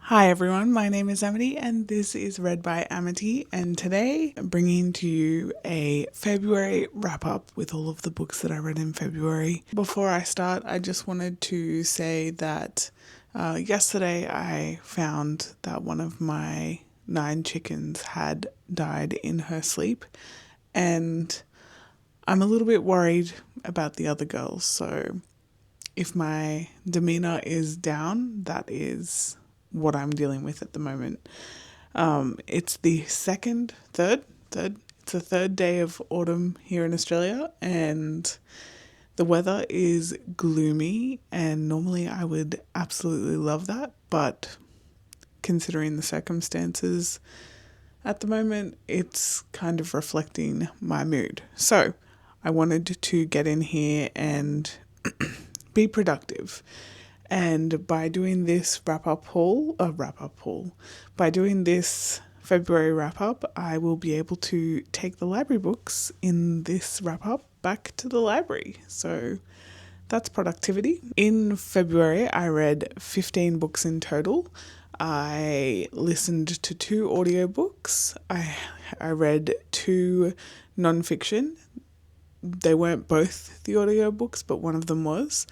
Hi everyone, my name is Amity and this is Read by Amity, and today I'm bringing to you a February wrap up with all of the books that I read in February. Before I start, I just wanted to say that yesterday I found that one of my 9 chickens had died in her sleep, and I'm a little bit worried about the other girls, so if my demeanor is down, that is what I'm dealing with at the moment. It's the it's the third day of autumn here in Australia, and the weather is gloomy, and normally I would absolutely love that, but considering the circumstances at the moment, it's kind of reflecting my mood. So I wanted to get in here and be productive. And by doing this by doing this February wrap up, I will be able to take the library books in this wrap up back to the library. So that's productivity. In February, I read 15 books in total. I listened to 2 audiobooks. I read 2 nonfiction. They weren't both the audiobooks, but one of them was.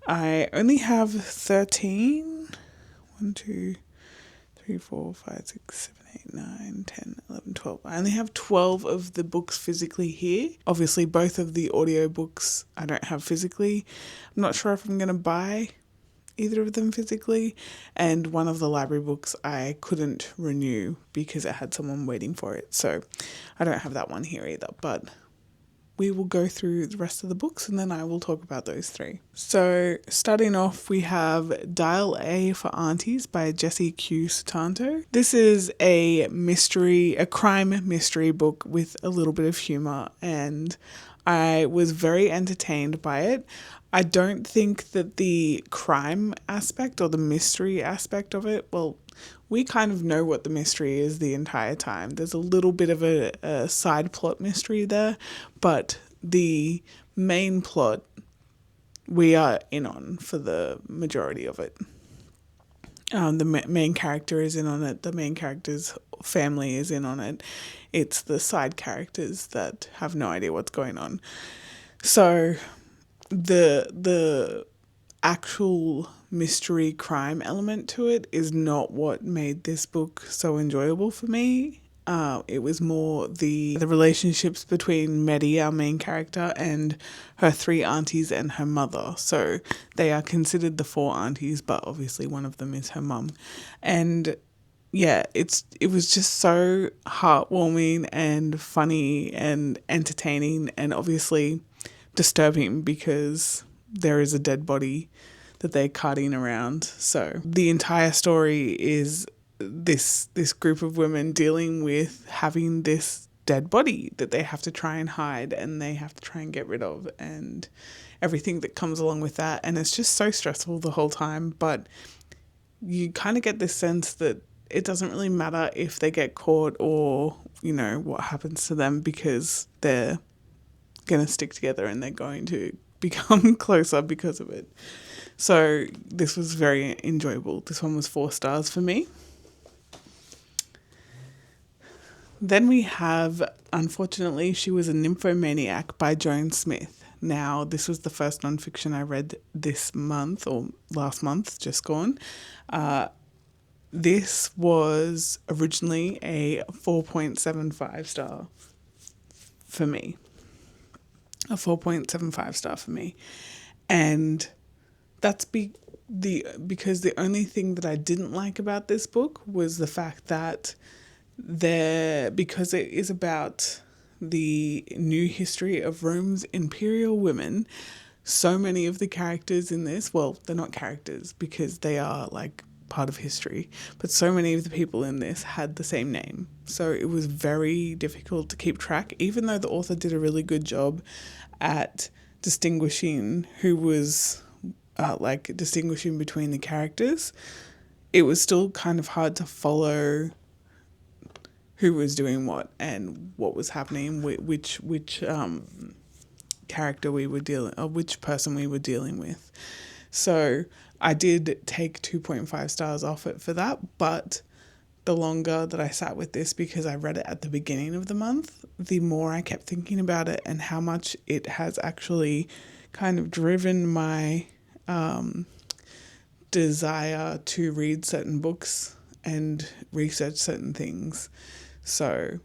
I only have 13. 1, 2, 3, 4, 5, 6, 7, 8, 9, 10, 11, 12. I only have 12 of the books physically here. Obviously, both of the audiobooks I don't have physically. I'm not sure if I'm going to buy either of them physically. And one of the library books I couldn't renew because it had someone waiting for it. So I don't have that one here either. But we will go through the rest of the books and then I will talk about those 3. So starting off, we have Dial A for Aunties by Jessie Q. Sutanto. This is a crime mystery book with a little bit of humour, and I was very entertained by it. I don't think that the crime aspect or the mystery aspect of it, well, we kind of know what the mystery is the entire time. There's a little bit of a side plot mystery there, but the main plot we are in on for the majority of it. The main character is in on it. The main character's family is in on it. It's the side characters that have no idea what's going on. So the actual mystery crime element to it is not what made this book so enjoyable for me. It was more the relationships between Maddie, our main character, and her 3 aunties and her mother. So they are considered the 4 aunties, but obviously one of them is her mum. And yeah, it was just so heartwarming and funny and entertaining, and obviously disturbing because there is a dead body that they're carting around. So the entire story is this group of women dealing with having this dead body that they have to try and hide and they have to try and get rid of, and everything that comes along with that. And it's just so stressful the whole time, but you kind of get this sense that it doesn't really matter if they get caught or, what happens to them, because they're going to stick together and they're going to become closer because of it. So this was very enjoyable. This one was 4 stars for me. Then we have, unfortunately, She Was a Nymphomaniac by Joan Smith. Now, this was the first nonfiction I read this month, or last month, just gone. This was originally a 4.75 star for me. A 4.75 star for me. And that's because the only thing that I didn't like about this book was the fact that because it is about the new history of Rome's imperial women, so many of the characters in this, well, they're not characters because they are like part of history, but so many of the people in this had the same name. So it was very difficult to keep track, even though the author did a really good job at distinguishing who was distinguishing between the characters. It was still kind of hard to follow who was doing what and what was happening, which character we were which person we were dealing with. So I did take 2.5 stars off it for that, but the longer that I sat with this, because I read it at the beginning of the month, the more I kept thinking about it and how much it has actually kind of driven my desire to read certain books and research certain things. So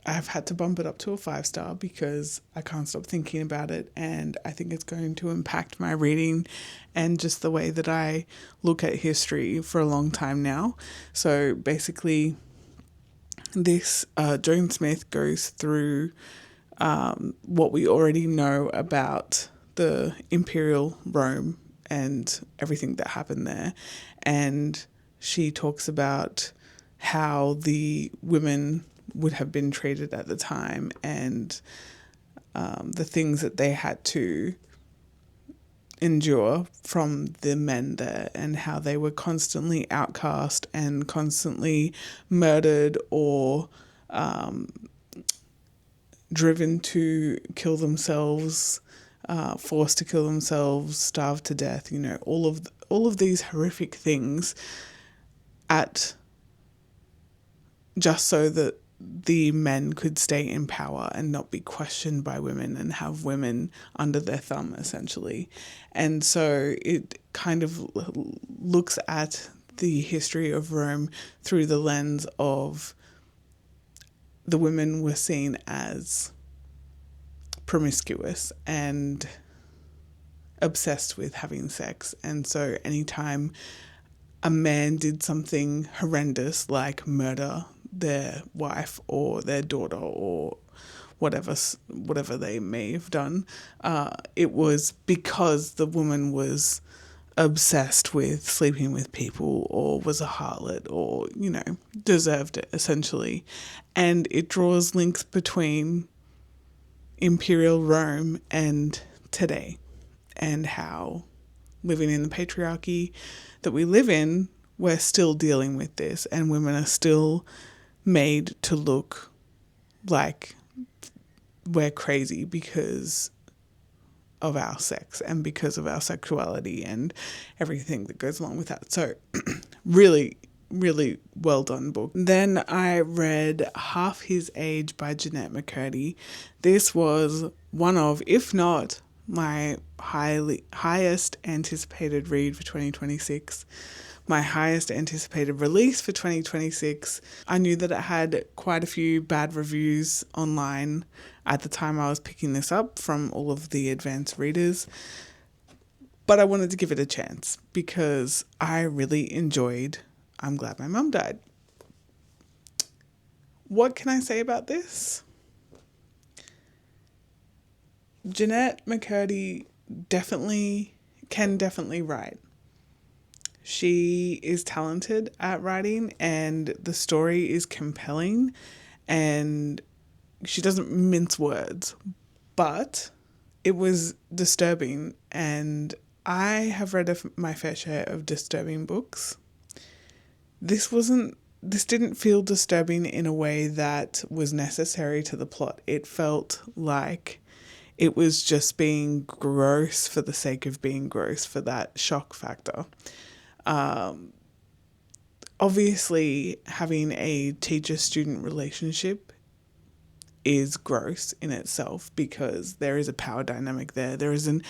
I've had to bump it up to a 5-star because I can't stop thinking about it, and I think it's going to impact my reading and just the way that I look at history for a long time now. So basically, this Joan Smith goes through what we already know about the Imperial Rome and everything that happened there, and she talks about how the women would have been treated at the time, and the things that they had to endure from the men there, and how they were constantly outcast and constantly murdered or driven to kill themselves, forced to kill themselves, starved to death, all of these horrific things just so that the men could stay in power and not be questioned by women and have women under their thumb, essentially. And so it kind of looks at the history of Rome through the lens of the women were seen as promiscuous and obsessed with having sex. And so anytime a man did something horrendous like murder their wife or their daughter or whatever they may have done, it was because the woman was obsessed with sleeping with people or was a harlot or, deserved it, essentially. And it draws links between Imperial Rome and today, and how living in the patriarchy that we live in, we're still dealing with this, and women are still made to look like we're crazy because of our sex and because of our sexuality and everything that goes along with that. So really, really well done book. Then I read Half His Age by Jennette McCurdy. This was one of, if not my highest anticipated read for 2026. My highest anticipated release for 2026. I knew that it had quite a few bad reviews online at the time I was picking this up from all of the advanced readers, but I wanted to give it a chance because I really enjoyed I'm Glad My Mum Died. What can I say about this? Jennette McCurdy can definitely write. She is talented at writing, and the story is compelling, and she doesn't mince words, but it was disturbing, and I have read my fair share of disturbing books. This didn't feel disturbing in a way that was necessary to the plot. It felt like it was just being gross for the sake of being gross, for that shock factor. Obviously, having a teacher-student relationship is gross in itself because there is a power dynamic there. There is an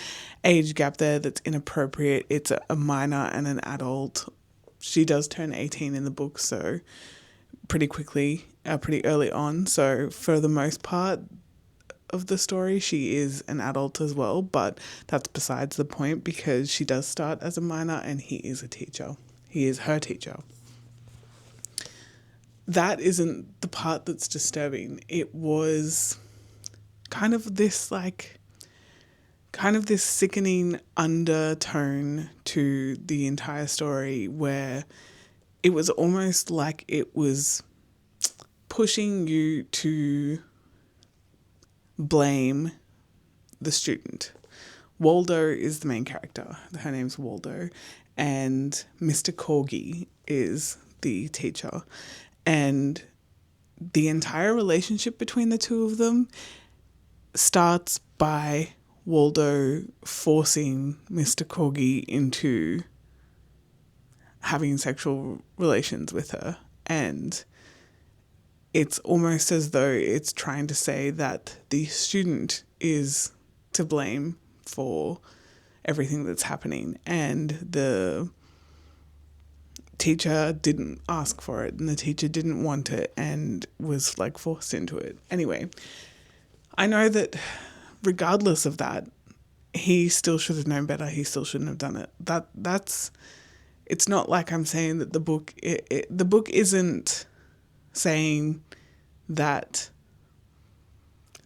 age gap there that's inappropriate. It's a minor and an adult. She does turn 18 in the book, so pretty early on. So for the most part of the story, she is an adult as well, but that's besides the point because she does start as a minor and he is a teacher. He is her teacher. That isn't the part that's disturbing. It was kind of this sickening undertone to the entire story where it was almost like it was pushing you to blame the student. Waldo is the main character. Her name's Waldo, and Mr. Corgi is the teacher. And the entire relationship between the two of them starts by Waldo forcing Mr. Corgi into having sexual relations with her. And it's almost as though it's trying to say that the student is to blame for everything that's happening, and the teacher didn't ask for it, and the teacher didn't want it and was like forced into it. Anyway, I know that regardless of that, he still should have known better. He still shouldn't have done it. That's it's not like I'm saying that the book isn't saying that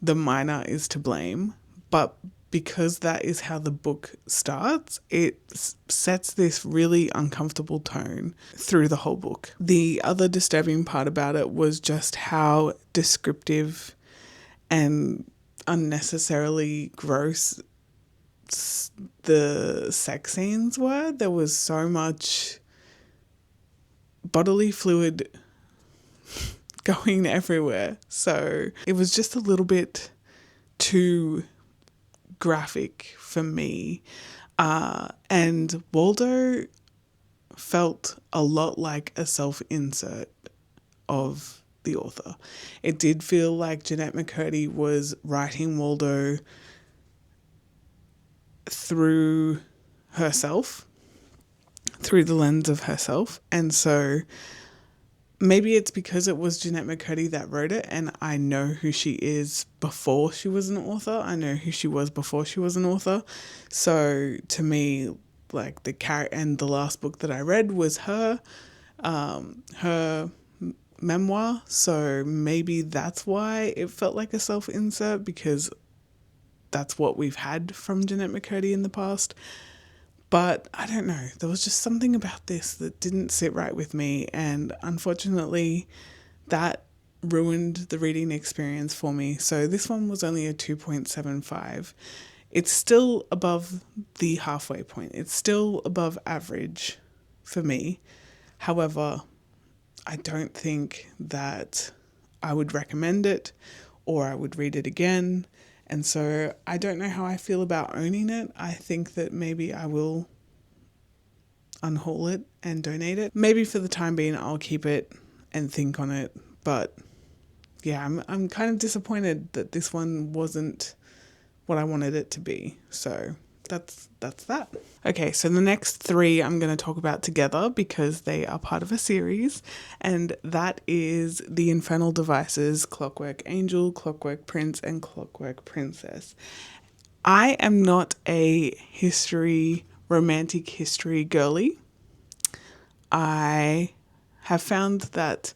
the minor is to blame, but because that is how the book starts, it sets this really uncomfortable tone through the whole book. The other disturbing part about it was just how descriptive and unnecessarily gross the sex scenes were. There was so much bodily fluid going everywhere. So it was just a little bit too graphic for me. And Waldo felt a lot like a self-insert of the author. It did feel like Jennette McCurdy was writing Waldo through herself, through the lens of herself. And so maybe it's because it was Jennette McCurdy that wrote it, and I know who she is before she was an author. I know who she was before she was an author. So to me, like the last book that I read was her memoir. So maybe that's why it felt like a self-insert, because that's what we've had from Jennette McCurdy in the past. But I don't know, there was just something about this that didn't sit right with me, and unfortunately that ruined the reading experience for me. So this one was only a 2.75. It's still above the halfway point. It's still above average for me. However, I don't think that I would recommend it or I would read it again. And so I don't know how I feel about owning it. I think that maybe I will unhaul it and donate it. Maybe for the time being I'll keep it and think on it. But yeah, I'm kind of disappointed that this one wasn't what I wanted it to be. So that's that. Okay, so the next three I'm going to talk about together because they are part of a series, and that is the Infernal Devices, Clockwork Angel, Clockwork Prince, and Clockwork Princess. I am not a romantic history girly. I have found that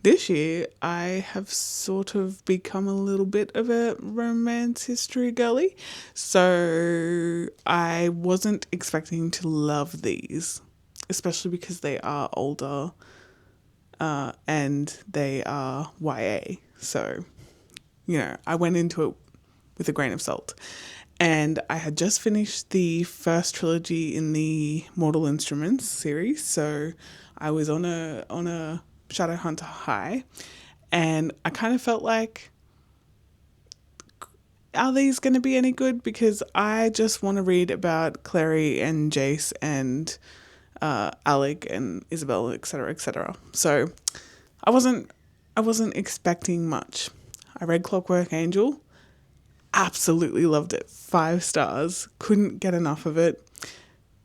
this year I have sort of become a little bit of a romance history girly. So I wasn't expecting to love these, especially because they are older and they are YA. So, I went into it with a grain of salt. And I had just finished the first trilogy in the Mortal Instruments series. So I was on a Shadowhunter high, and I kind of felt like, are these going to be any good? Because I just want to read about Clary and Jace and Alec and Isabel, etc., etc. So I wasn't expecting much. I read Clockwork Angel, absolutely loved it, 5 stars, couldn't get enough of it,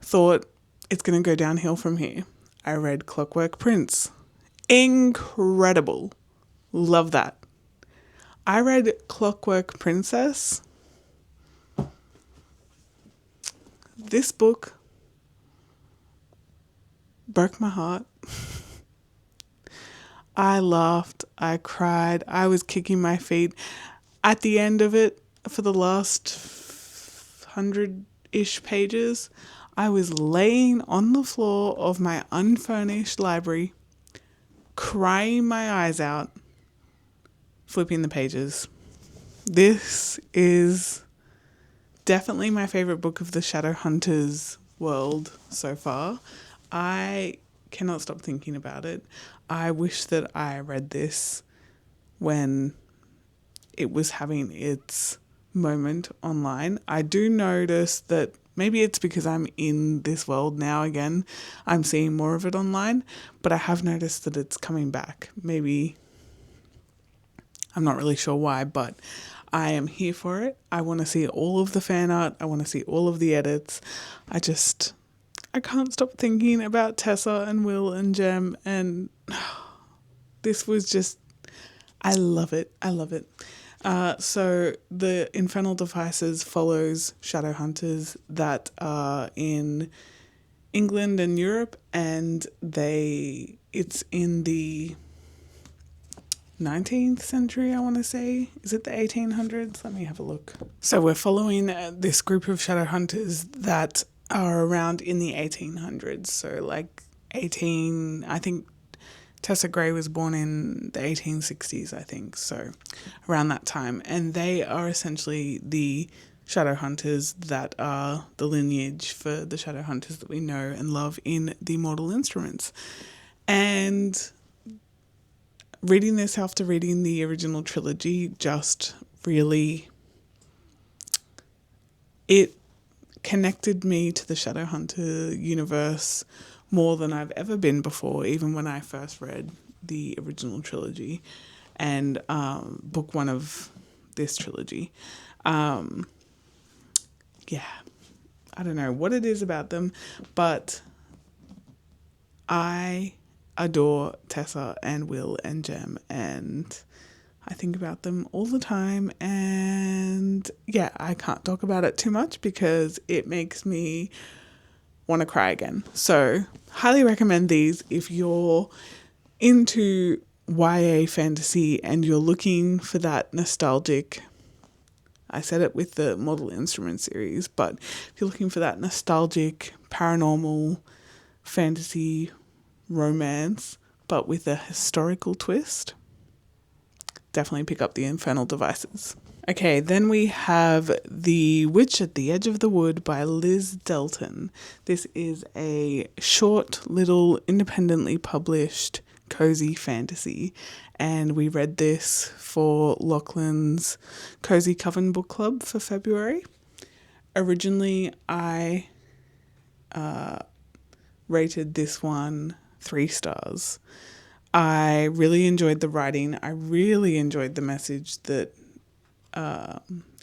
thought it's going to go downhill from here. I read Clockwork Prince, incredible, love that. I read Clockwork Princess. This book broke my heart. I laughed, I cried, I was kicking my feet. At the end of it, for the last 100-ish pages, I was laying on the floor of my unfurnished library, crying my eyes out, flipping the pages. This is definitely my favourite book of the Shadowhunters world so far. I cannot stop thinking about it. I wish that I read this when it was having its moment online. I do notice that maybe it's because I'm in this world now again, I'm seeing more of it online, but I have noticed that it's coming back. Maybe, I'm not really sure why, but I am here for it. I want to see all of the fan art. I want to see all of the edits. I can't stop thinking about Tessa and Will and Jem, and this was just, I love it. I love it. So the Infernal Devices follows Shadowhunters that are in England and Europe, and it's in the 19th century, I want to say. Is it the 1800s? Let me have a look. So we're following this group of Shadowhunters that are around in the 1800s. So like I think Tessa Gray was born in the 1860s, I think, so around that time. And they are essentially the Shadowhunters that are the lineage for the Shadowhunters that we know and love in the Mortal Instruments. And reading this after reading the original trilogy just really, it connected me to the Shadowhunter universe more than I've ever been before, even when I first read the original trilogy and book one of this trilogy. Yeah, I don't know what it is about them, but I adore Tessa and Will and Jem, and I think about them all the time. And yeah, I can't talk about it too much because it makes me want to cry again. So highly recommend these if you're into YA fantasy and you're looking for that nostalgic, I said it with the Mortal Instruments series, but if you're looking for that nostalgic paranormal fantasy romance but with a historical twist, definitely pick up the Infernal Devices. Okay, then we have The Witch at the Edge of the Wood by Liz Delton. This is a short, little, independently published, cozy fantasy, and we read this for Lachlan's Cozy Coven Book Club for February. Originally, I rated this one 3 stars. I really enjoyed the writing. I really enjoyed the message that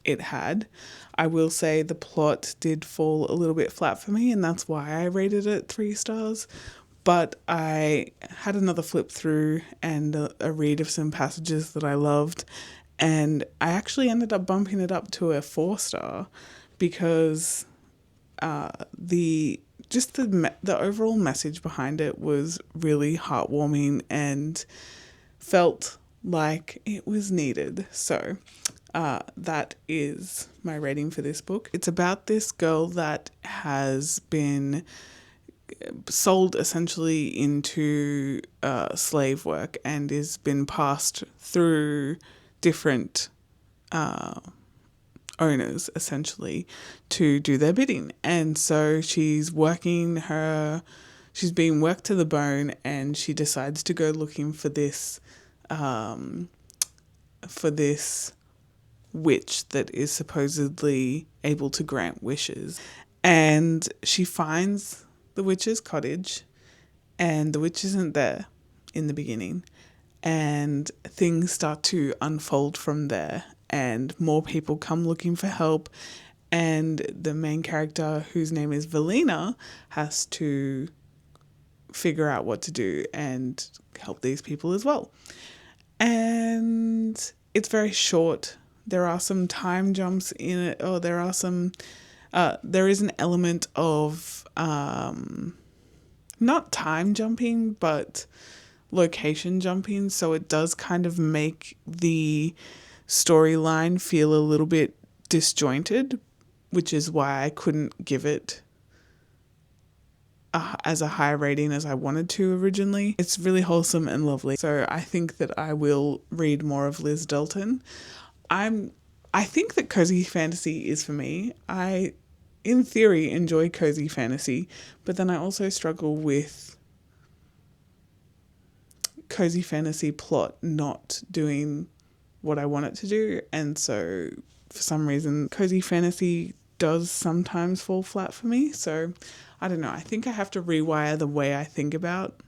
it had. I will say the plot did fall a little bit flat for me, and that's why I rated it 3 stars. But I had another flip through and a read of some passages that I loved, and I actually ended up bumping it up to a 4-star because the overall message behind it was really heartwarming and felt like it was needed. So that is my rating for this book. It's about this girl that has been sold essentially into slave work and has been passed through different owners essentially to do their bidding. And so she's being worked to the bone, and she decides to go looking for this witch that is supposedly able to grant wishes. And she finds the witch's cottage, and the witch isn't there in the beginning, and things start to unfold from there, and more people come looking for help, and the main character, whose name is Valena, has to figure out what to do and help these people as well. And it's very short. There are some time jumps in it, or there is an element of not time jumping, but location jumping. So it does kind of make the storyline feel a little bit disjointed, which is why I couldn't give it as a high rating as I wanted to originally. It's really wholesome and lovely. So I think that I will read more of Liz Delton. I think that cozy fantasy is for me. I, in theory, enjoy cozy fantasy, but then I also struggle with cozy fantasy plot not doing what I want it to do. And so for some reason, cozy fantasy does sometimes fall flat for me. So I don't know. I think I have to rewire the way I think about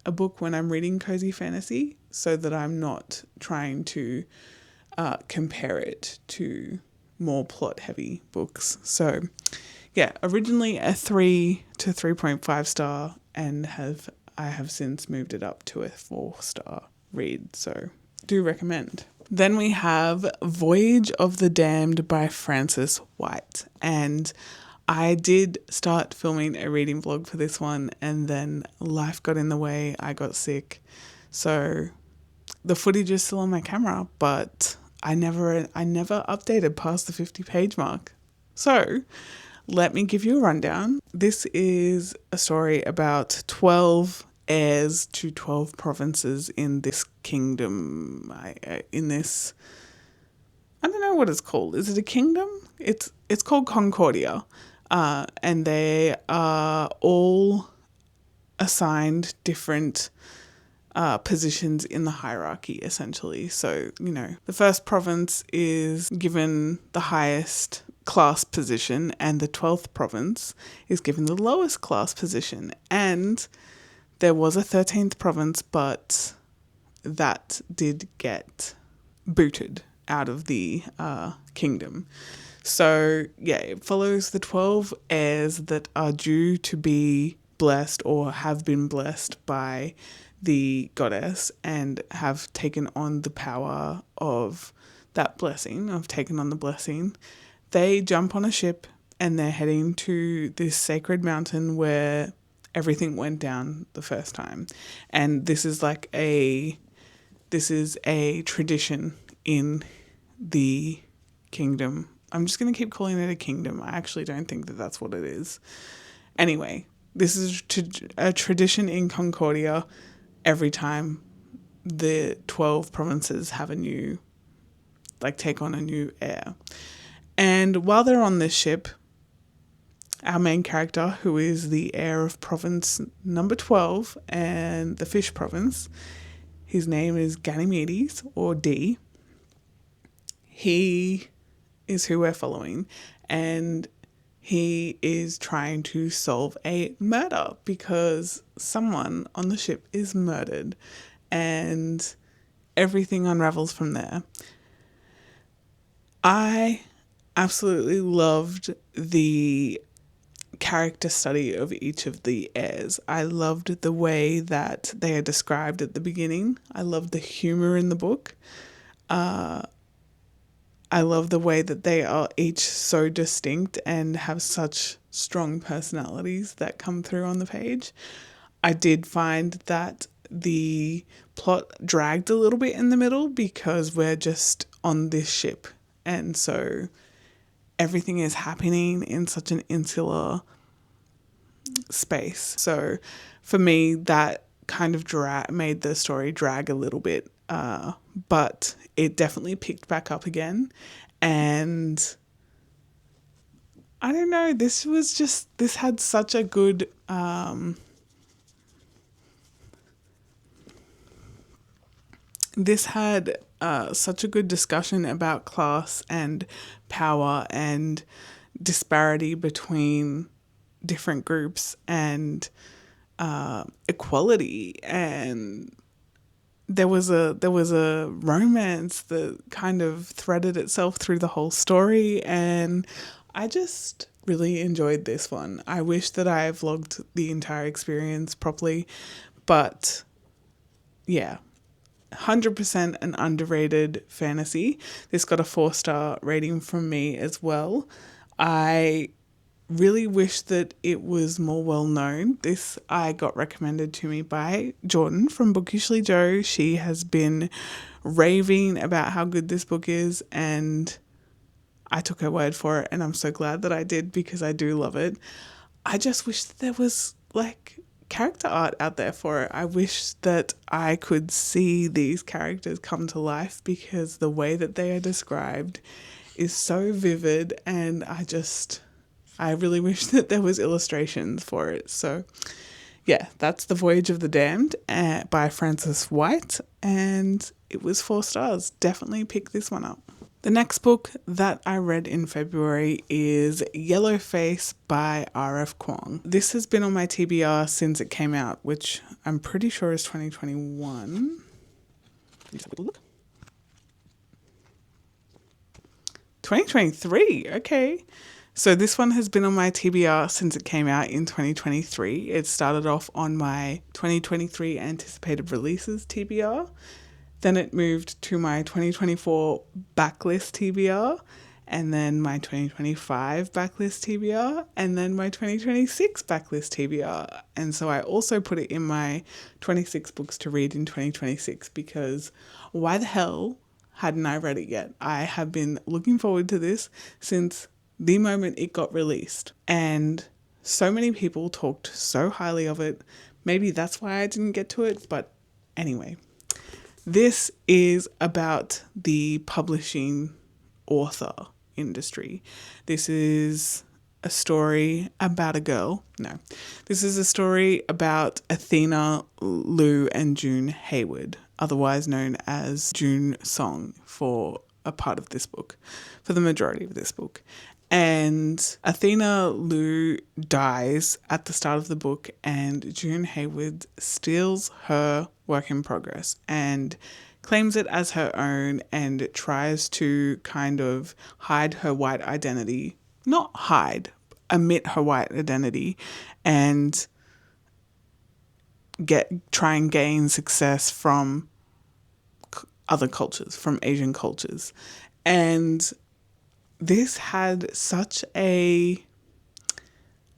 a book when I'm reading cozy fantasy so that I'm not trying to compare it to more plot heavy books. So yeah, originally a 3 to 3.5 star, and I have since moved it up to a 4-star read. So do recommend. Then we have Voyage of the Damned by Frances White. And I did start filming a reading vlog for this one, and then life got in the way. I got sick. So the footage is still on my camera, but I never updated past the 50-page mark. So let me give you a rundown. This is a story about 12 heirs to 12 provinces in this kingdom. I don't know what it's called. Is it a kingdom? It's called Concordia. And they are all assigned different positions in the hierarchy, essentially. So, the first province is given the highest class position, and the 12th province is given the lowest class position. And there was a 13th province, but that did get booted out of the kingdom. So, yeah, it follows the 12 heirs that are due to be blessed or have been blessed by the goddess and have taken on the power of that blessing, of taking on the blessing. They jump on a ship and they're heading to this sacred mountain where everything went down the first time. And this is a tradition in the kingdom. I'm just going to keep calling it a kingdom. I actually don't think that that's what it is. Anyway, this is a tradition in Concordia. Every time the 12 provinces have take on a new heir. And while they're on this ship, our main character, who is the heir of province number 12 and the fish province, his name is Ganymedes, or D. He is who we're following, and he is trying to solve a murder because someone on the ship is murdered, and everything unravels from there. I absolutely loved the character study of each of the heirs. I loved the way that they are described at the beginning. I loved the humor in the book. I love the way that they are each so distinct and have such strong personalities that come through on the page. I did find that the plot dragged a little bit in the middle because we're just on this ship, and so everything is happening in such an insular space. So for me, that kind of made the story drag a little bit, but it definitely picked back up again. And I don't know, this had such a good such a good discussion about class and power and disparity between different groups and equality, and there was a romance that kind of threaded itself through the whole story, and I just really enjoyed this one. I wish that I vlogged the entire experience properly, but yeah, 100% an underrated fantasy. This got a 4-star rating from me as well. I really wish that it was more well known. This I got recommended to me by Jordan from Bookishly Joe. She has been raving about how good this book is, and I took her word for it, and I'm so glad that I did because I do love it. I just wish that there was character art out there for it. I wish that I could see these characters come to life because the way that they are described is so vivid, and I really wish that there was illustrations for it. So yeah, that's The Voyage of the Damned by Frances White, and it was 4 stars. Definitely pick this one up. The next book that I read in February is Yellowface by R.F. Kuang. This has been on my TBR since it came out, which I'm pretty sure is 2021. Let's have a look. 2023, okay. So this one has been on my TBR since it came out in 2023. It started off on my 2023 anticipated releases TBR. Then it moved to my 2024 backlist TBR, and then my 2025 backlist TBR, and then my 2026 backlist TBR. And so I also put it in my 26 books to read in 2026 because why the hell hadn't I read it yet? I have been looking forward to this since the moment it got released. And so many people talked so highly of it. Maybe that's why I didn't get to it, but anyway. This is about the publishing author industry. This is a story about a girl. No, this is a story about Athena, Lou, and June Hayward, otherwise known as June Song for a part of this book, for the majority of this book. And Athena Lou dies at the start of the book, and June Hayward steals her work in progress and claims it as her own and tries to kind of hide her white identity. Not hide, omit her white identity and try and gain success from other cultures, from Asian cultures. And this had such a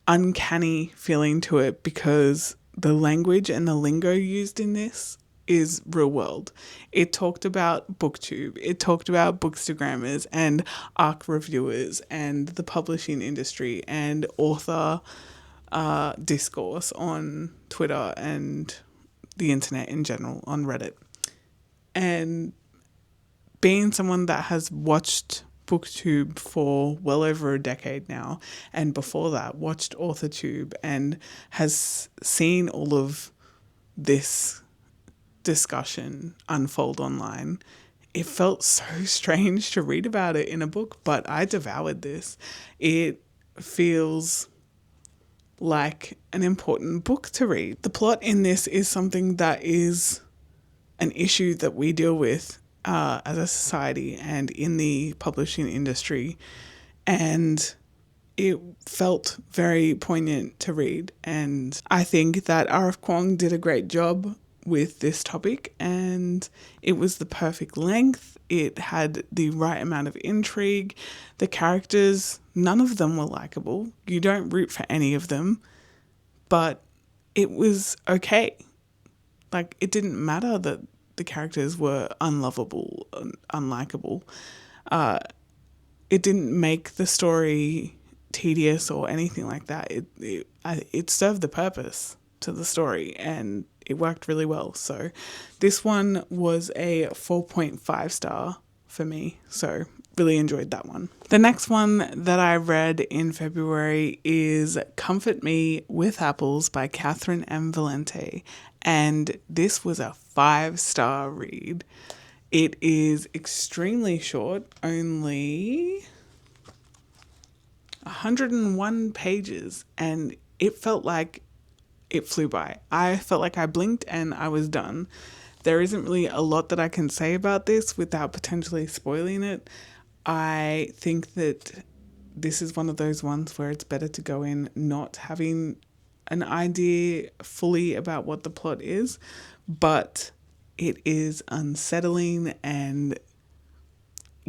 uncanny feeling to it because the language and the lingo used in this is real world. It talked about booktube, it talked about bookstagrammers and ARC reviewers and the publishing industry and author discourse on Twitter and the internet in general, on Reddit. And being someone that has watched booktube for well over a decade now, and before that watched authortube and has seen all of this discussion unfold online, it felt so strange to read about it in a book, but I devoured this. It feels like an important book to read. The plot in this is something that is an issue that we deal with as a society and in the publishing industry, and it felt very poignant to read. And I think that R.F. Kuang did a great job with this topic, and it was the perfect length. It had the right amount of intrigue. The characters, none of them were likable. You don't root for any of them, but it was okay. Like, it didn't matter that the characters were unlovable, unlikable. It didn't make the story tedious or anything like that. It served the purpose to the story, and it worked really well. So this one was a 4.5 star for me. So really enjoyed that one. The next one that I read in February is Comfort Me with Apples by Catherynne and Valente. And this was a 5-star read. It is extremely short, only 101 pages, and it felt like it flew by. I felt like I blinked and I was done. There isn't really a lot that I can say about this without potentially spoiling it. I think that this is one of those ones where it's better to go in not having an idea fully about what the plot is, but it is unsettling and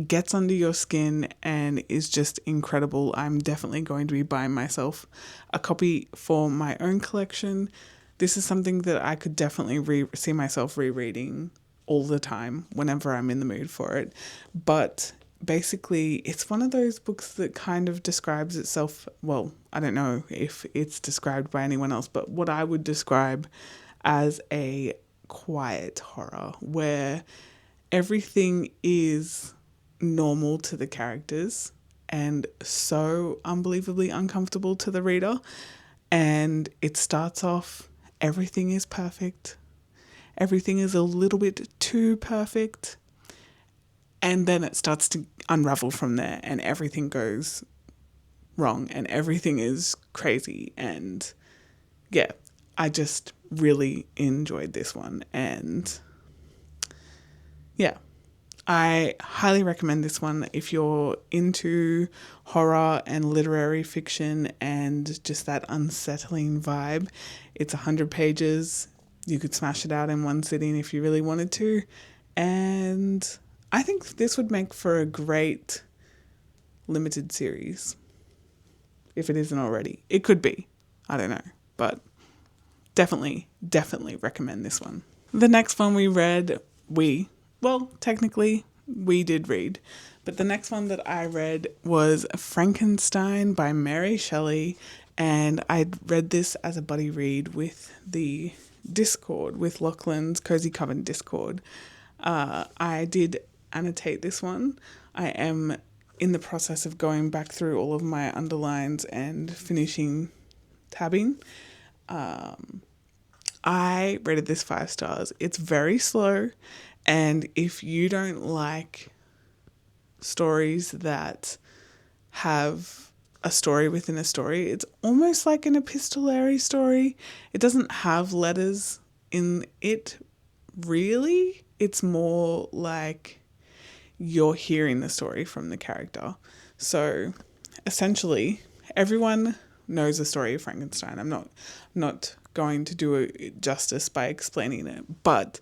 gets under your skin and is just incredible. I'm definitely going to be buying myself a copy for my own collection. This is something that I could definitely see myself rereading all the time whenever I'm in the mood for it. But basically, it's one of those books that kind of describes itself, well, I don't know if it's described by anyone else, but what I would describe as a quiet horror, where everything is normal to the characters and so unbelievably uncomfortable to the reader. And it starts off, everything is perfect. Everything is a little bit too perfect. And then it starts to unravel from there, and everything goes wrong and everything is crazy. And yeah, I just really enjoyed this one. And yeah, I highly recommend this one if you're into horror and literary fiction and just that unsettling vibe. It's 100 pages. You could smash it out in one sitting if you really wanted to. And I think this would make for a great limited series. If it isn't already. It could be. I don't know. But definitely recommend this one. The next one we read, technically we did read, but the next one that I read was Frankenstein by Mary Shelley, and I'd read this as a buddy read with the Discord, with Lachlan's Cozy Coven Discord. I did annotate this one. I am in the process of going back through all of my underlines and finishing tabbing. I rated this 5 stars. It's very slow, and if you don't like stories that have a story within a story, it's almost like an epistolary story. It doesn't have letters in it, really. It's more like you're hearing the story from the character. So essentially, everyone knows the story of Frankenstein. I'm not going to do it justice by explaining it, but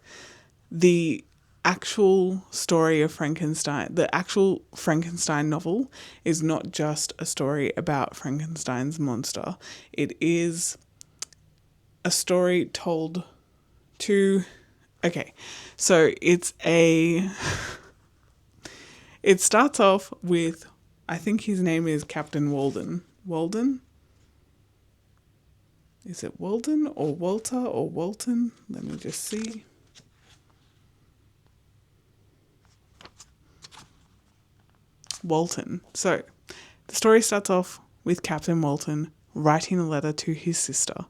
the actual story of Frankenstein, the actual Frankenstein novel, is not just a story about Frankenstein's monster. It is a story told to... Okay, so it starts off with, I think his name is Captain Walden. Walden? Is it Walden or Walter or Walton? Let me just see. Walton. So the story starts off with Captain Walton writing a letter to his sister.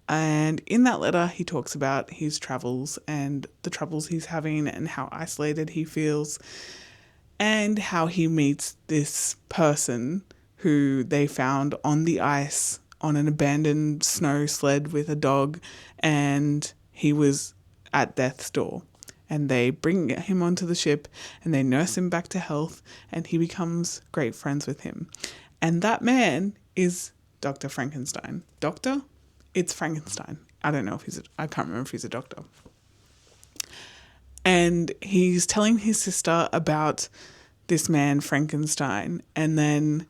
And in that letter, he talks about his travels and the troubles he's having and how isolated he feels, and how he meets this person who they found on the ice on an abandoned snow sled with a dog, and he was at death's door. And they bring him onto the ship and they nurse him back to health, and he becomes great friends with him. And that man is Dr. Frankenstein. Doctor? It's Frankenstein. I don't know if I can't remember if he's a doctor. And he's telling his sister about this man, Frankenstein. And then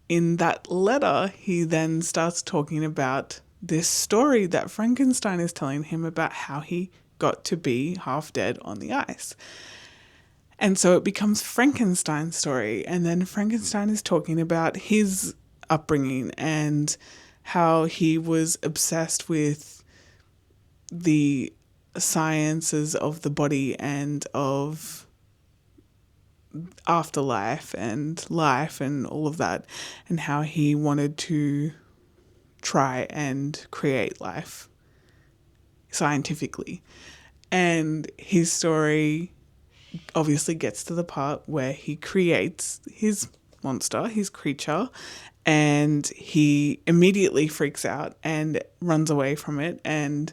in that letter, he then starts talking about this story that Frankenstein is telling him about how he got to be half dead on the ice. And so it becomes Frankenstein's story. And then Frankenstein is talking about his upbringing and how he was obsessed with the sciences of the body and of afterlife and life and all of that, and how he wanted to try and create life scientifically. And his story obviously gets to the part where he creates his monster, his creature, and he immediately freaks out and runs away from it and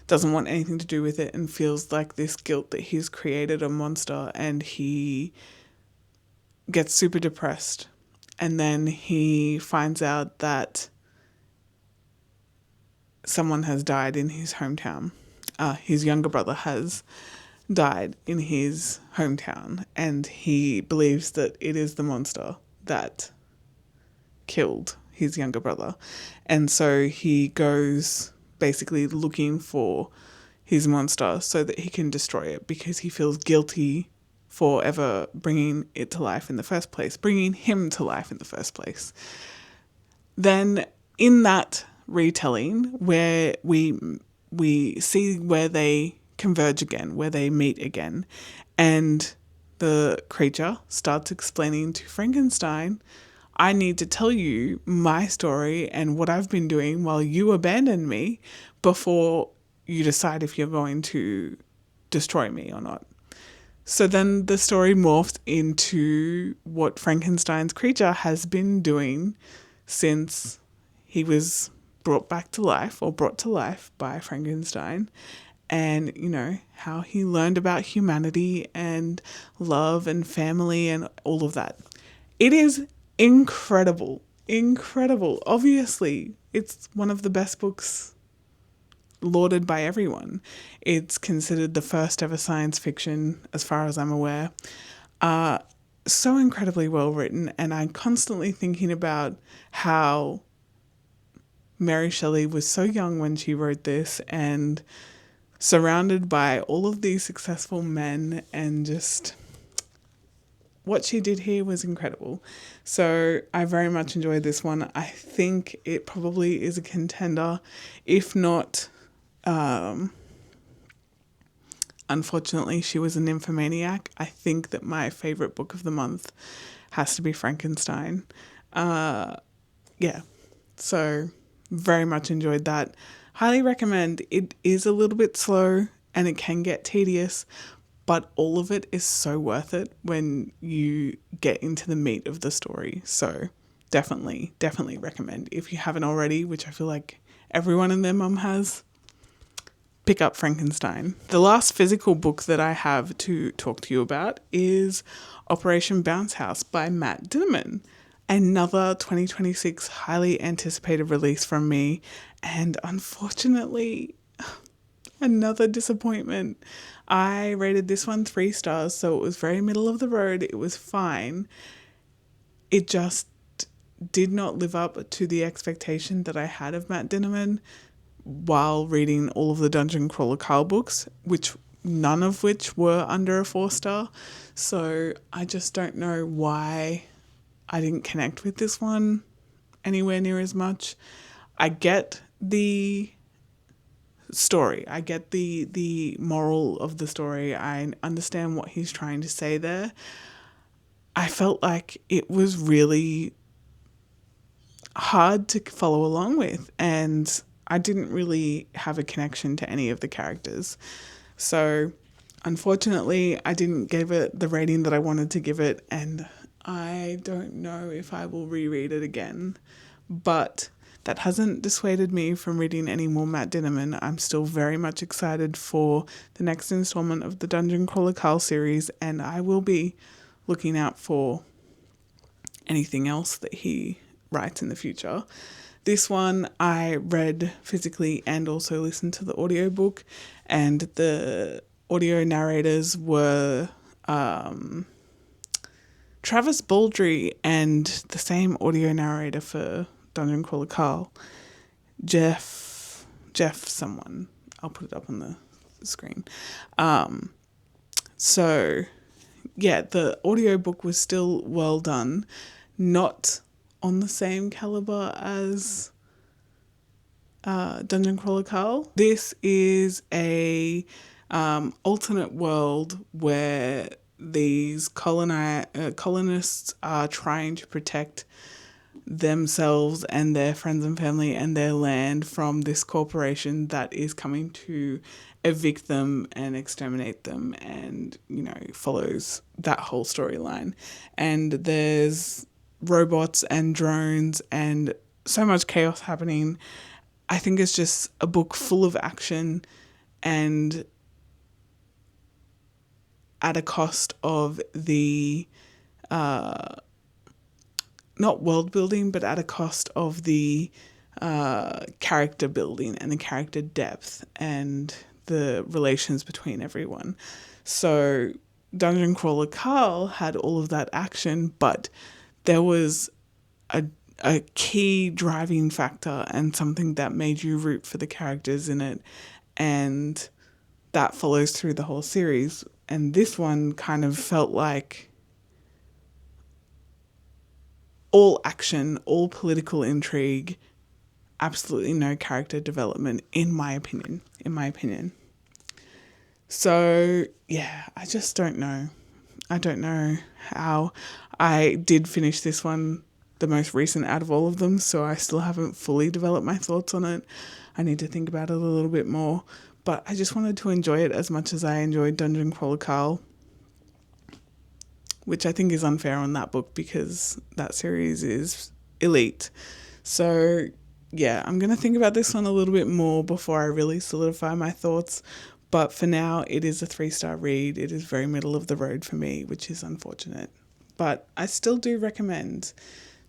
doesn't want anything to do with it and feels like this guilt that he's created a monster, and he gets super depressed. And then he finds out that someone has died in his hometown. His younger brother has died in his hometown, and he believes that it is the monster that killed his younger brother. And so he goes basically looking for his monster so that he can destroy it, because he feels guilty for ever bringing it to life in the first place, bringing him to life in the first place. Then in that retelling, where we see where they converge again, where they meet again, and the creature starts explaining to Frankenstein, I need to tell you my story and what I've been doing while you abandon me before you decide if you're going to destroy me or not. So then the story morphed into what Frankenstein's creature has been doing since he was brought back to life, or brought to life by Frankenstein, and, you know, how he learned about humanity and love and family and all of that. It is incredible. Incredible. Obviously, it's one of the best books, lauded by everyone. It's considered the first ever science fiction, as far as I'm aware. So incredibly well written, and I'm constantly thinking about how Mary Shelley was so young when she wrote this, and surrounded by all of these successful men, and just what she did here was incredible. So I very much enjoyed this one. I think it probably is a contender, if not, unfortunately, she was a nymphomaniac. I think that my favourite book of the month has to be Frankenstein. Yeah, so very much enjoyed that. Highly recommend. It is a little bit slow and it can get tedious, but all of it is so worth it when you get into the meat of the story. So definitely recommend. If you haven't already, which I feel like everyone and their mum has, pick up Frankenstein. The last physical book that I have to talk to you about is Operation Bounce House by Matt Dinniman. Another 2026 highly anticipated release from me, and unfortunately, another disappointment. I rated this one 3 stars, so it was very middle of the road. It was fine. It just did not live up to the expectation that I had of Matt Dinniman while reading all of the Dungeon Crawler Carl books, none of which were under a 4-star. So I just don't know why I didn't connect with this one anywhere near as much. I get the story. I get the moral of the story. I understand what he's trying to say there. I felt like it was really hard to follow along with, and I didn't really have a connection to any of the characters. So unfortunately, I didn't give it the rating that I wanted to give it, and I don't know if I will reread it again. But that hasn't dissuaded me from reading any more Matt Dinniman. I'm still very much excited for the next installment of the Dungeon Crawler Carl series, and I will be looking out for anything else that he writes in the future. This one I read physically and also listened to the audiobook, and the audio narrators were Travis Baldry and the same audio narrator for Dungeon Crawler Carl, Jeff someone. I'll put it up on the screen. So yeah, the audiobook was still well done, not on the same caliber as Dungeon Crawler Carl. This is a alternate world where these colonists are trying to protect themselves and their friends and family and their land from this corporation that is coming to evict them and exterminate them, and, you know, follows that whole storyline. And there's robots and drones and so much chaos happening. I think it's just a book full of action, and at a cost of the not world building, but at a cost of the character building and the character depth and the relations between everyone. So Dungeon Crawler Carl had all of that action, but there was a key driving factor and something that made you root for the characters in it, and that follows through the whole series. And this one kind of felt like all action, all political intrigue, absolutely no character development, in my opinion. So yeah, I just don't know. I don't know how. I did finish this one, the most recent out of all of them, so I still haven't fully developed my thoughts on it. I need to think about it a little bit more, but I just wanted to enjoy it as much as I enjoyed Dungeon Crawler Carl. which I think is unfair on that book because that series is elite. So yeah, I'm going to think about this one a little bit more before I really solidify my thoughts. But for now, it is a 3-star read. It is very middle of the road for me, which is unfortunate. But I still do recommend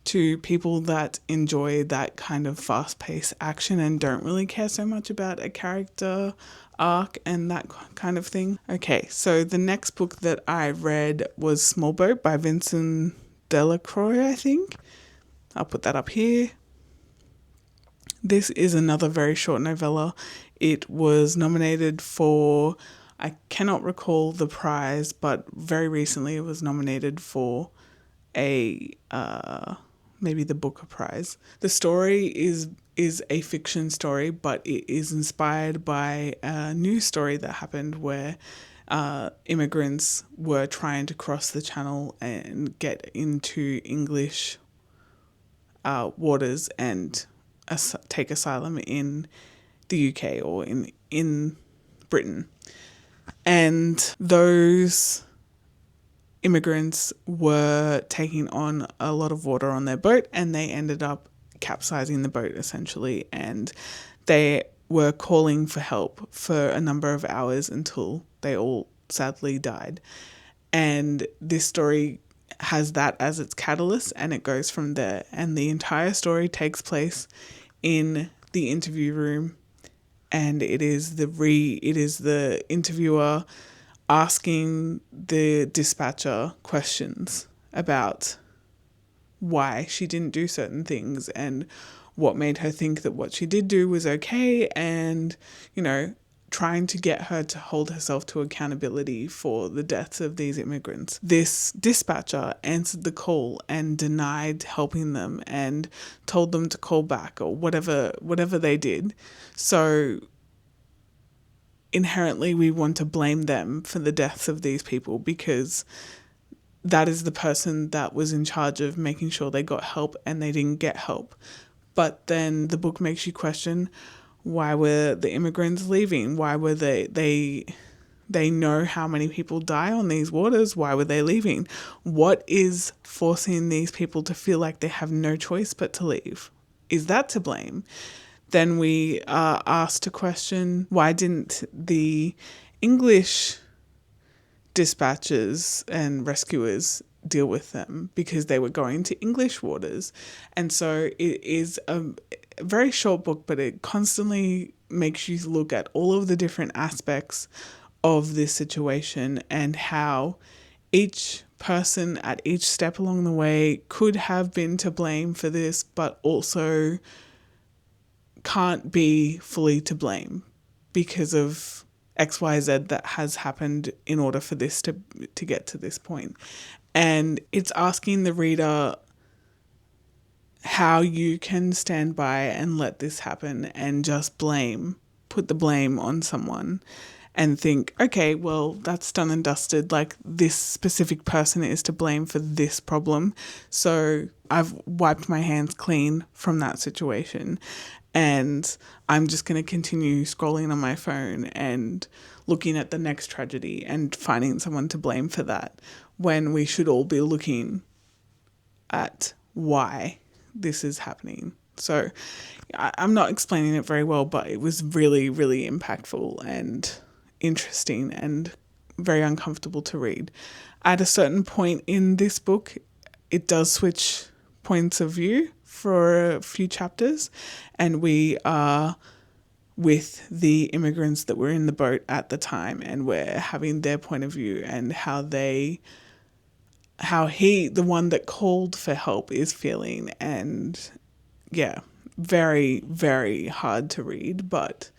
to people that enjoy that kind of fast-paced action and don't really care so much about a character arc and that kind of thing. Okay, so the next book that I read was Small Boat by Vincent Delecroix, I think. I'll put that up here. This is another very short novella. It was nominated for, I cannot recall the prize, but very recently it was nominated for a maybe the Booker Prize. The story is a fiction story, but it is inspired by a news story that happened where immigrants were trying to cross the channel and get into English waters and take asylum in the UK or in Britain. And those immigrants were taking on a lot of water on their boat, and they ended up capsizing the boat essentially, and they were calling for help for a number of hours until they all sadly died. And this story has that as its catalyst, and it goes from there. And the entire story takes place in the interview room, and it is the interviewer asking the dispatcher questions about why she didn't do certain things and what made her think that what she did do was okay, and, you know, trying to get her to hold herself to accountability for the deaths of these immigrants. This dispatcher answered the call and denied helping them and told them to call back or whatever they did. So inherently we want to blame them for the deaths of these people because that is the person that was in charge of making sure they got help and they didn't get help. But then the book makes you question, why were the immigrants leaving? Why were they know how many people die on these waters. Why were they leaving? What is forcing these people to feel like they have no choice but to leave? Is that to blame? Then we are asked to question, why didn't the English dispatchers and rescuers deal with them? Because they were going to English waters. And so it is a very short book, but it constantly makes you look at all of the different aspects of this situation and how each person at each step along the way could have been to blame for this, but also can't be fully to blame because of XYZ that has happened in order for this to get to this point. And it's asking the reader how you can stand by and let this happen and just put the blame on someone and think, okay, well, that's done and dusted. Like, this specific person is to blame for this problem. So I've wiped my hands clean from that situation. And I'm just going to continue scrolling on my phone and looking at the next tragedy and finding someone to blame for that, when we should all be looking at why this is happening. So I'm not explaining it very well, but it was really, really impactful and interesting and very uncomfortable to read. At a certain point in this book, it does switch points of view for a few chapters, and we are with the immigrants that were in the boat at the time, and we're having their point of view and how he, the one that called for help, is feeling. And yeah, very, very hard to read, but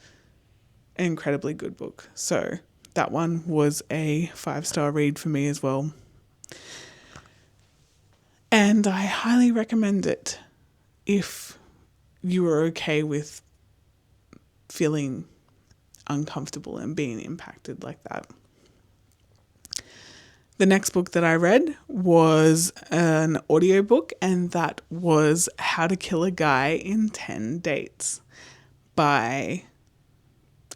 an incredibly good book. So that one was a 5-star read for me as well. And I highly recommend it if you are okay with feeling uncomfortable and being impacted like that. The next book that I read was an audiobook, and that was How to Kill a Guy in 10 Dates by,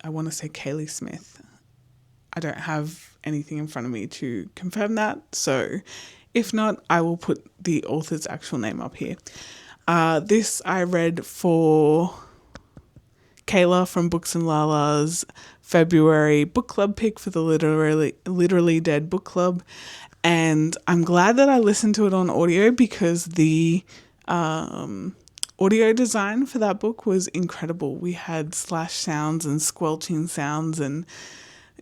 I want to say, Kaylee Smith. I don't have anything in front of me to confirm that. So if not, I will put the author's actual name up here. This I read for Kayla from Books and Lala's February book club pick for the Literally Dead book club. And I'm glad that I listened to it on audio because the audio design for that book was incredible. We had slash sounds and squelching sounds and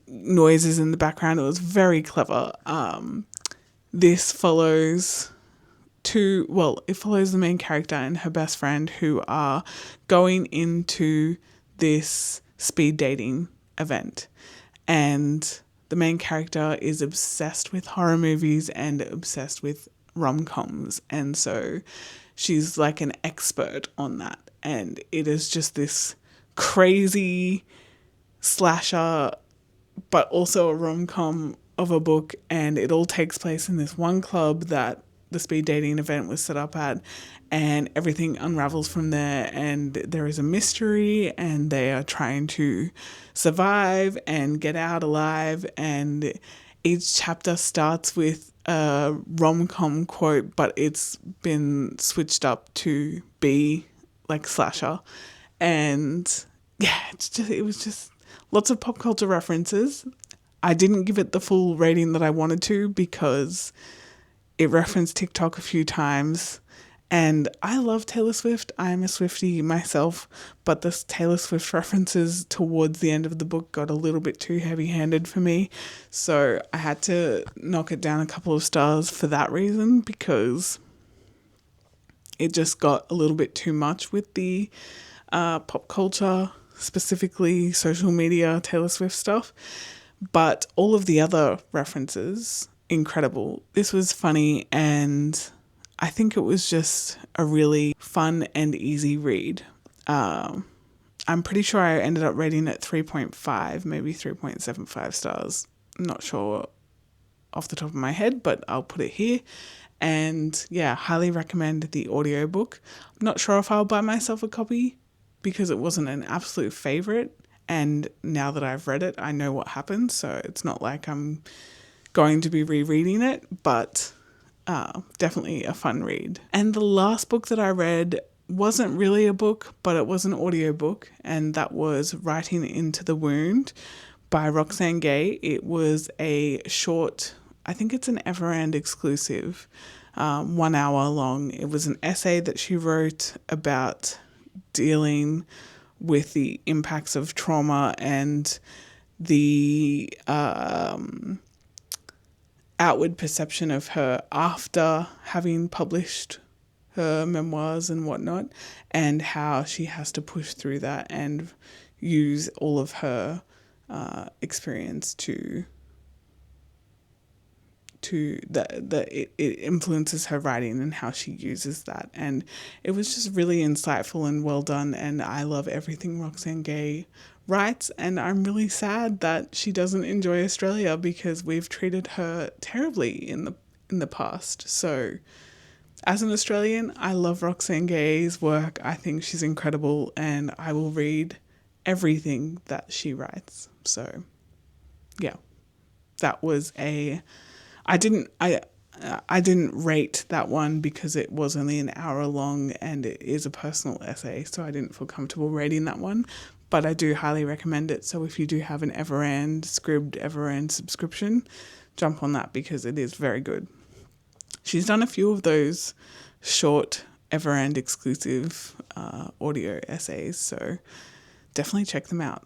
noises in the background. It was very clever. This follows it follows the main character and her best friend who are going into this speed dating event. And the main character is obsessed with horror movies and obsessed with rom-coms. And so she's like an expert on that. And it is just this crazy slasher, but also a rom-com of a book. And it all takes place in this one club that the speed dating event was set up at, and everything unravels from there, and there is a mystery, and they are trying to survive and get out alive, and each chapter starts with a rom-com quote, but it's been switched up to be like slasher. And yeah, it was just lots of pop culture references. I didn't give it the full rating that I wanted to because it referenced TikTok a few times, and I love Taylor Swift. I'm a Swiftie myself, but the Taylor Swift references towards the end of the book got a little bit too heavy-handed for me, so I had to knock it down a couple of stars for that reason, because it just got a little bit too much with the pop culture, specifically social media Taylor Swift stuff. But all of the other references, incredible. This was funny, and I think it was just a really fun and easy read. I'm pretty sure I ended up rating it 3.5, maybe 3.75 stars. I'm not sure off the top of my head, but I'll put it here. And yeah, highly recommend the audiobook. I'm not sure if I'll buy myself a copy because it wasn't an absolute favorite. And now that I've read it, I know what happens. So it's not like I'm going to be rereading it, but definitely a fun read. And the last book that I read wasn't really a book, but it was an audiobook, and that was Writing into the Wound by Roxane Gay. It was a short, I think it's an Everand exclusive, 1 hour long. It was an essay that she wrote about dealing with the impacts of trauma and the outward perception of her after having published her memoirs and whatnot, and how she has to push through that and use all of her experience it influences her writing and how she uses that. And it was just really insightful and well done, and I love everything Roxane Gay writes, and I'm really sad that she doesn't enjoy Australia because we've treated her terribly in the past. So as an Australian, I love Roxane Gay's work. I think she's incredible, and I will read everything that she writes. So yeah, that was I didn't rate that one because it was only an hour long and it is a personal essay, so I didn't feel comfortable rating that one, but I do highly recommend it. So if you do have an Scribd Everand subscription, jump on that because it is very good. She's done a few of those short Everand exclusive audio essays, so definitely check them out.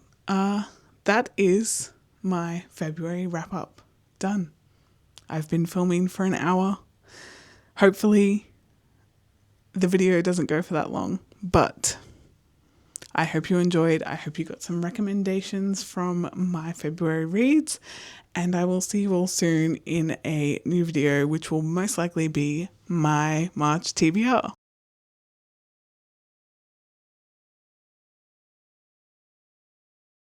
That is my February wrap up. Done. I've been filming for an hour. Hopefully the video doesn't go for that long, but I hope you enjoyed. I hope you got some recommendations from my February reads, and I will see you all soon in a new video, which will most likely be my March TBR.